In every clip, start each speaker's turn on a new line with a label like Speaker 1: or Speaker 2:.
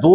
Speaker 1: 2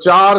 Speaker 1: 4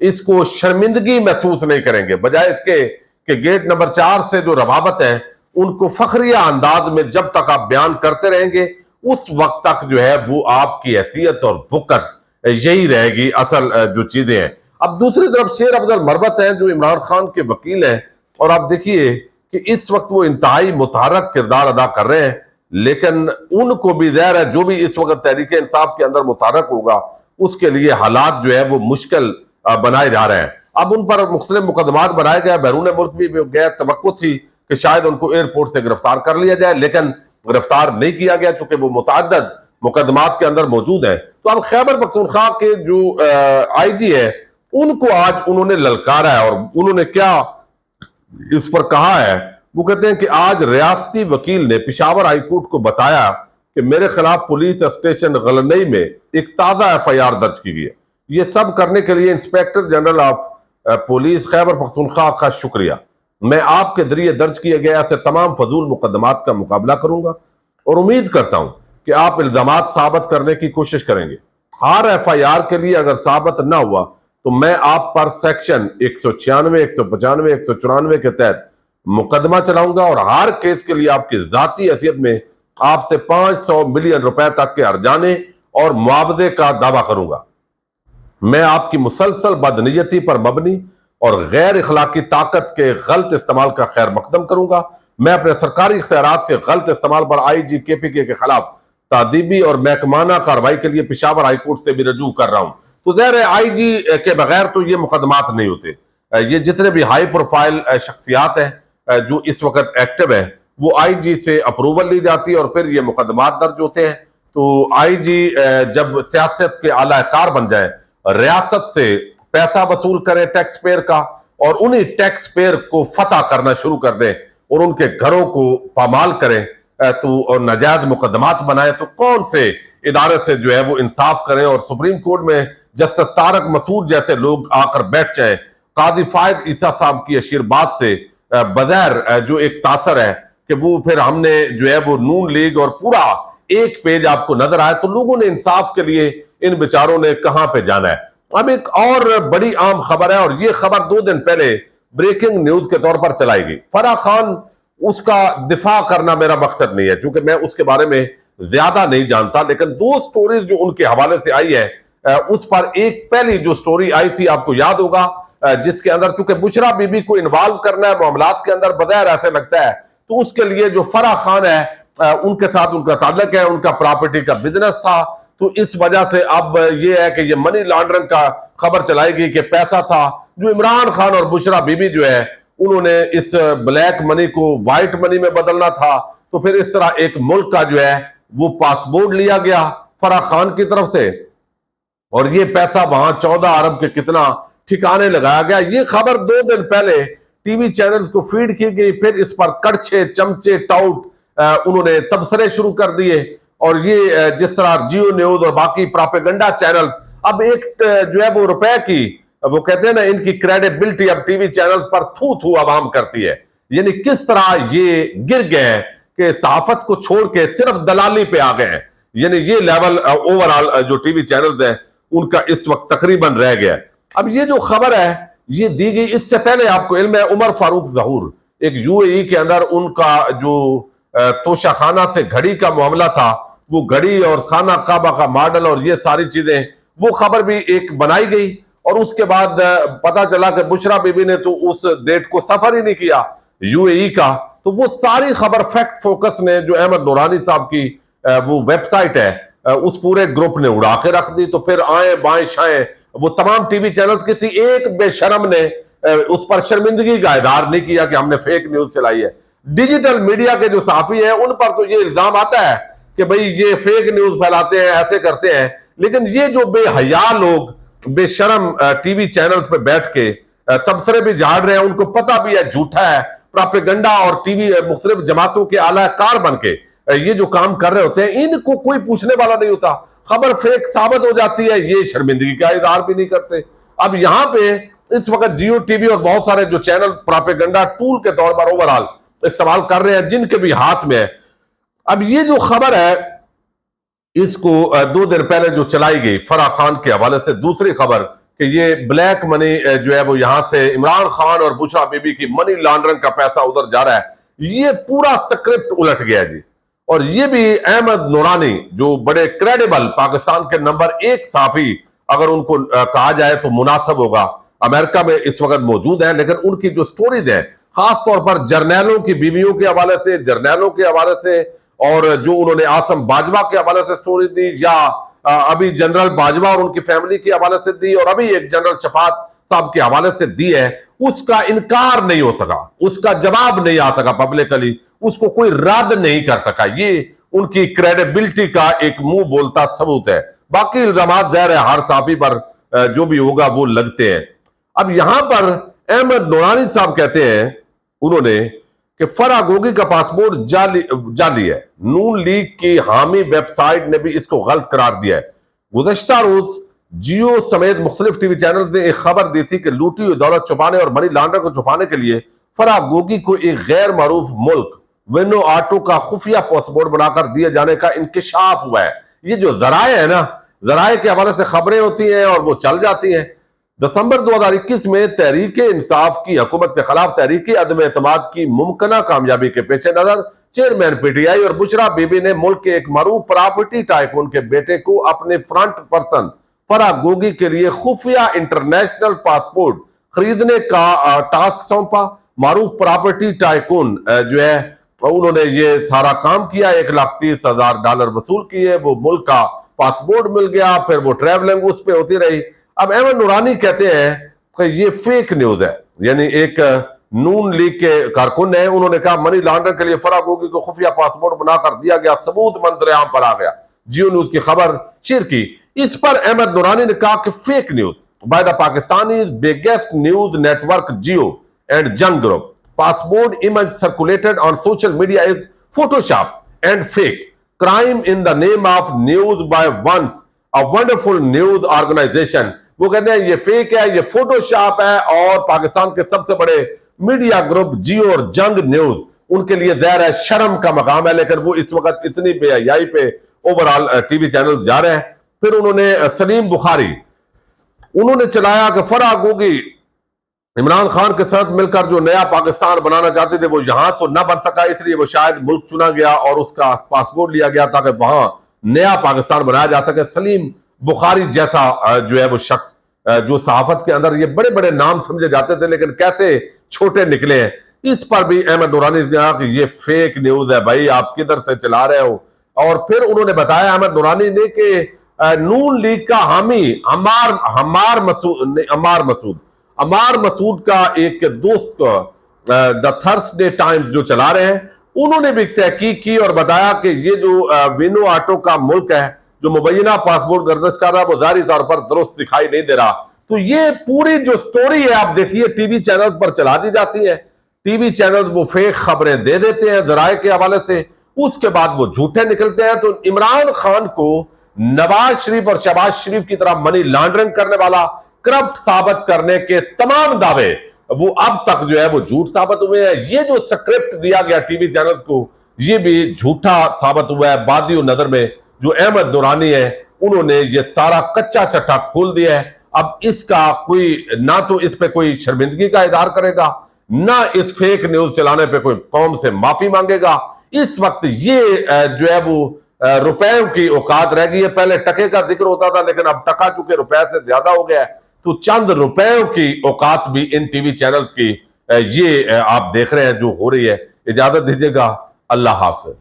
Speaker 1: اس کو شرمندگی محسوس نہیں کریں گے، بجائے اس کے کہ گیٹ نمبر 4 سے جو روابط ہیں ان کو فخریہ انداز میں جب تک آپ بیان کرتے رہیں گے اس وقت تک جو ہے وہ آپ کی حیثیت اور وقت یہی رہے گی اصل جو چیزیں ہیں۔ اب دوسری طرف شیر افضل مربت ہیں جو عمران خان کے وکیل ہیں، اور آپ دیکھیے کہ اس وقت وہ انتہائی متحرک کردار ادا کر رہے ہیں، لیکن ان کو بھی ظاہر ہے جو بھی اس وقت تحریک انصاف کے اندر متحرک ہوگا اس کے لیے حالات جو ہے وہ مشکل بنائے جا رہے ہیں۔ اب ان پر مختلف مقدمات بنائے گئے، بیرون ملک بھی گئے، توقع تھی کہ شاید ان کو ایئرپورٹ سے گرفتار کر لیا جائے، لیکن گرفتار نہیں کیا گیا چونکہ وہ متعدد مقدمات کے اندر موجود ہیں۔ تو اب خیبر پختونخوا کے جو آئی جی ہے ان کو آج انہوں نے للکارا ہے، اور انہوں نے کیا اس پر کہا ہے، وہ کہتے ہیں کہ آج ریاستی وکیل نے پشاور ہائی کورٹ کو بتایا کہ میرے خلاف پولیس اسٹیشن غلنئی میں ایک تازہ ایف آئی آر درج کی گئی ہے۔ یہ سب کرنے کے لیے inspector general of police Khyber Pakhtunkhwa کا شکریہ۔ میں آپ کے ذریعے درج کیے گئے ایسے تمام فضول مقدمات کا مقابلہ کروں گا اور امید کرتا ہوں کہ آپ الزامات ثابت کرنے کی کوشش کریں گے۔ ہر ایف آئی آر کے لیے اگر ثابت نہ ہوا تو میں آپ پر سیکشن 196، 195، 194 کے تحت مقدمہ چلاؤں گا، اور ہر کیس کے لیے آپ کی ذاتی حیثیت میں آپ سے 500 ملین روپے تک کے ہرجانے اور معاوضے کا دعویٰ کروں گا۔ میں آپ کی مسلسل بدنیتی پر مبنی اور غیر اخلاقی طاقت کے غلط استعمال کا خیر مقدم کروں گا۔ میں اپنے سرکاری اختیارات سے غلط استعمال پر آئی جی کے پی کے خلاف تادیبی اور محکمانہ کارروائی کے لیے پشاور ہائی کورٹ سے بھی رجوع کر رہا ہوں۔ تو ظاہر ہے آئی جی کے بغیر تو یہ مقدمات نہیں ہوتے۔ یہ جتنے بھی ہائی پروفائل شخصیات ہیں جو اس وقت ایکٹیو ہیں وہ آئی جی سے اپروول لی جاتی ہے اور پھر یہ مقدمات درج ہوتے ہیں۔ تو آئی جی جب سیاست کے اعلیٰ کار بن جائے، ریاست سے پیسہ وصول کرے ٹیکس پیئر کا، اور انہی ٹیکس پیئر کو فتح کرنا شروع کر دیں اور ان کے گھروں کو پامال کریں اور ناجائز مقدمات بنائیں، تو کون سے ادارے سے جو ہے وہ انصاف کریں؟ اور سپریم کورٹ میں جسٹس طارق مسعود جیسے لوگ آ کر بیٹھ جائیں، قاضی فائد عیسیٰ صاحب کی اشیر بات سے بغیر جو ایک تاثر ہے کہ وہ پھر ہم نے جو ہے وہ نون لیگ اور پورا ایک پیج آپ کو نظر آئے، تو لوگوں نے انصاف کے لیے ان بیچاروں نے کہاں پہ جانا ہے۔ اب ایک اور بڑی عام خبر ہے، اور یہ خبر 2 دن پہلے بریکنگ نیوز کے طور پر چلائی گئی۔ فرح خان، اس کا دفاع کرنا میرا مقصد نہیں ہے چونکہ میں اس کے بارے میں زیادہ نہیں جانتا، لیکن 2 سٹوریز جو ان کے حوالے سے آئی ہے اس پر ایک پہلی جو سٹوری آئی تھی آپ کو یاد ہوگا، جس کے اندر چونکہ بشرا بی بی کو انوالو کرنا ہے معاملات کے اندر بظاہر ایسے لگتا ہے، تو اس کے لیے جو فرح خان ہے ان کے ساتھ ان کا تعلق ہے، ان کا پراپرٹی کا بزنس تھا، تو اس وجہ سے اب یہ ہے کہ یہ منی لانڈرنگ کا خبر چلائی گئی کہ پیسہ تھا جو عمران خان اور بشرا بی بی جو ہے انہوں نے اس بلیک منی کو وائٹ منی میں بدلنا تھا، تو پھر اس طرح ایک ملک کا جو ہے وہ پاسپورٹ لیا گیا فرح خان کی طرف سے، اور یہ پیسہ وہاں 14 ارب کے کتنا ٹھکانے لگایا گیا۔ یہ خبر 2 دن پہلے ٹی وی چینلز کو فیڈ کی گئی، پھر اس پر کڑچھے چمچے ٹاؤٹ انہوں نے تبصرے شروع کر دیے، اور یہ جس طرح جیو نیوز اور باقی پراپیگنڈا چینل اب ایک جو ہے وہ روپے کی، وہ کہتے ہیں نا، ان کی کریڈیبلٹی اب ٹی وی چینلز پر تھو عوام کرتی ہے۔ یعنی کس طرح یہ گر گئے ہیں کہ صحافت کو چھوڑ کے صرف دلالی پہ آ گئے ہیں۔ یعنی یہ لیول اوورال جو ٹی وی چینلز ہیں ان کا اس وقت تقریباً رہ گیا ہے۔ اب یہ جو خبر ہے یہ دی گئی، اس سے پہلے آپ کو علم ہے عمر فاروق ظہور ایک یو اے ای کے اندر ان کا جو توشہ خانہ سے گھڑی کا معاملہ تھا، وہ گھڑی اور خانہ کعبہ کا ماڈل اور یہ ساری چیزیں، وہ خبر بھی ایک بنائی گئی، اور اس کے بعد پتا چلا کہ بشرا بی بی نے تو اس ڈیٹ کو سفر ہی نہیں کیا یو اے ای کا، تو وہ ساری خبر فیکٹ فوکس نے جو احمد نورانی صاحب کی وہ ویب سائٹ ہے اس پورے گروپ نے اڑا کے رکھ دی۔ تو پھر آئیں بائیں شائیں وہ تمام ٹی وی چینلز، کسی ایک بے شرم نے اس پر شرمندگی کا اظہار نہیں کیا کہ ہم نے فیک نیوز چلائی ہے۔ ڈیجیٹل میڈیا کے جو صحافی ہیں ان پر تو یہ الزام آتا ہے کہ بھئی یہ فیک نیوز پھیلاتے ہیں، ایسے کرتے ہیں، لیکن یہ جو بے حیا لوگ بے شرم ٹی وی چینلز پہ بیٹھ کے تبصرے بھی جھاڑ رہے ہیں، ان کو پتہ بھی ہے جھوٹا ہے، پراپیگنڈا اور ٹی وی مختلف جماعتوں کے اعلیٰ کار بن کے یہ جو کام کر رہے ہوتے ہیں، ان کو کوئی پوچھنے والا نہیں ہوتا، خبر فیک ثابت ہو جاتی ہے، یہ شرمندگی کا اظہار بھی نہیں کرتے۔ اب یہاں پہ اس وقت جیو ٹی وی اور بہت سارے جو چینل پراپیگنڈا ٹول کے طور پر اوورال استعمال کر رہے ہیں، جن کے بھی ہاتھ میں ہے۔ اب یہ جو خبر ہے اس کو 2 دن پہلے جو چلائی گئی فرح خان کے حوالے سے، دوسری خبر کہ یہ بلیک منی جو ہے وہ یہاں سے عمران خان اور بشرا بی بی کی منی لانڈرنگ کا پیسہ ادھر جا رہا ہے، یہ پورا سکرپٹ الٹ گیا جی۔ اور یہ بھی احمد نورانی جو بڑے کریڈیبل پاکستان کے نمبر 1 صحافی اگر ان کو کہا جائے تو مناسب ہوگا، امریکہ میں اس وقت موجود ہیں، لیکن ان کی جو سٹوریز ہیں خاص طور پر جرنیلوں کی بیویوں کے حوالے سے، جرنیلوں کے حوالے سے، اور جو انہوں نے عاصم باجوہ کے حوالے سے سٹوری دی، یا ابھی جنرل باجوہ اور ان کی فیملی کے حوالے سے دی، اور ابھی ایک جنرل شفاعت صاحب کے حوالے سے دی ہے، اس کا انکار نہیں ہو سکا، اس کا جواب نہیں آ سکا پبلکلی، اس کو کوئی رد نہیں کر سکا۔ یہ ان کی کریڈیبلٹی کا ایک منہ بولتا ثبوت ہے۔ باقی الزامات ظاہر ہے ہر صحافی پر جو بھی ہوگا وہ لگتے ہیں۔ اب یہاں پر احمد نورانی صاحب کہتے ہیں انہوں نے کہ فرح گوگی کا پاسپورٹ جعلی ہے، نون لیگ کی حامی ویب سائٹ نے بھی اس کو غلط قرار دیا ہے۔ گزشتہ روز جیو سمیت مختلف ٹی وی چینل نے ایک خبر دی تھی کہ لوٹی ہوئی دولت چھپانے اور منی لانڈرنگ کو چھپانے کے لیے فرح گوگی کو ایک غیر معروف ملک وینو آٹو کا خفیہ پاسپورٹ بنا کر دیے جانے کا انکشاف ہوا ہے۔ یہ جو ذرائع ہے نا، ذرائع کے حوالے سے خبریں ہوتی ہیں اور وہ چل جاتی ہیں۔ دسمبر 2021 میں تحریک انصاف کی حکومت کے خلاف تحریک عدم اعتماد کی ممکنہ کامیابی کے پیش نظر چیئرمین پی ٹی آئی اور بشرا بی بی نے ملک کے ایک معروف پراپرٹی ٹائکون کے بیٹے کو اپنے فرنٹ پرسن فرح گوگی کے لیے خفیہ انٹرنیشنل پاسپورٹ خریدنے کا ٹاسک سونپا۔ معروف پراپرٹی ٹائکون جو ہے انہوں نے یہ سارا کام کیا، $1,30,000 وصول کیے، وہ ملک کا پاسپورٹ مل گیا، پھر وہ ٹریولنگ اس پہ ہوتی رہی۔ اب احمد نورانی کہتے ہیں کہ یہ فیک نیوز ہے، یعنی ایک نون لیگ کے کارکن ہیں، انہوں نے کہا منی لانڈرنگ کے لیے فرح گوگی کو خفیہ پاسپورٹ بنا کر دیا گیا، ثبوت منظر عام پر آ گیا۔ جیو نیوز کی خبر شیئر کی، اس پر احمد نورانی نے کہا کہ fake news by the Pakistani biggest news network Geo and Jang group passport image circulated on social media is Photoshop and fake crime in the name of news by once a wonderful news organization۔ وہ کہتے ہیں یہ fake ہے، یہ Photoshop ہے، اور پاکستان کے سب سے بڑے میڈیا گروپ جیو اور جنگ نیوز ان کے لیے ظاہر ہے شرم کا مقام ہے، لیکن وہ اس وقت اتنی بے حیائی پہ اوورال ٹی وی چینل جا رہے ہیں۔ پھر انہوں نے سلیم بخاری انہوں نے چلایا کہ فرح گوگی عمران خان کے ساتھ مل کر جو نیا پاکستان بنانا چاہتے تھے وہ یہاں تو نہ بن سکا، اس لیے وہ شاید ملک چنا گیا اور اس کا پاسپورٹ لیا گیا تاکہ وہاں نیا پاکستان بنایا جا سکے۔ سلیم بخاری جیسا جو ہے وہ شخص جو صحافت کے اندر یہ بڑے بڑے نام سمجھے جاتے تھے لیکن کیسے چھوٹے نکلے ہیں، اس پر بھی احمد نورانی نے کہا کہ یہ فیک نیوز ہے، بھائی آپ کدھر سے چلا رہے ہو۔ اور پھر انہوں نے بتایا احمد نورانی نے کہ نون لیگ کا حامی عمار مسعود کا ایک دوست کو دا تھرسڈے ٹائمز جو چلا رہے ہیں، انہوں نے بھی تحقیق کی اور بتایا کہ یہ جو وینو آٹو کا ملک ہے جو مبینہ پاسپورٹ گردش کر رہا ہے وہ ظاہری طور پر درست دکھائی نہیں دے رہا۔ تو یہ پوری جو سٹوری ہے آپ دیکھیے ٹی وی چینلز پر چلا دی جاتی ہے، ٹی وی چینلز وہ فیک خبریں دے دیتے ہیں ذرائع کے حوالے سے، اس کے بعد وہ جھوٹے نکلتے ہیں۔ تو عمران خان کو نواز شریف اور شہباز شریف کی طرح منی لانڈرنگ کرنے والا، کرپٹ ثابت کرنے کے تمام دعوے وہ اب تک جو ہے وہ جھوٹ ثابت ہوئے ہیں۔ یہ جو سکرپٹ دیا گیا ٹی وی چینلز کو یہ بھی جھوٹا ثابت ہوا ہے۔ بادی و نظر میں جو احمد نورانی ہے انہوں نے یہ سارا کچا چٹا کھول دیا ہے۔ اب اس کا کوئی نہ تو اس پہ کوئی شرمندگی کا اظہار کرے گا، نہ اس فیک نیوز چلانے پہ کوئی قوم سے معافی مانگے گا۔ اس وقت یہ جو ہے وہ روپے کی اوقات رہ گئی ہے۔ پہلے ٹکے کا ذکر ہوتا تھا لیکن اب ٹکا چونکہ روپے سے زیادہ ہو گیا ہے، تو چند روپیوں کی اوقات بھی ان ٹی وی چینلز کی یہ آپ دیکھ رہے ہیں جو ہو رہی ہے۔ اجازت دیجیے گا، اللہ حافظ۔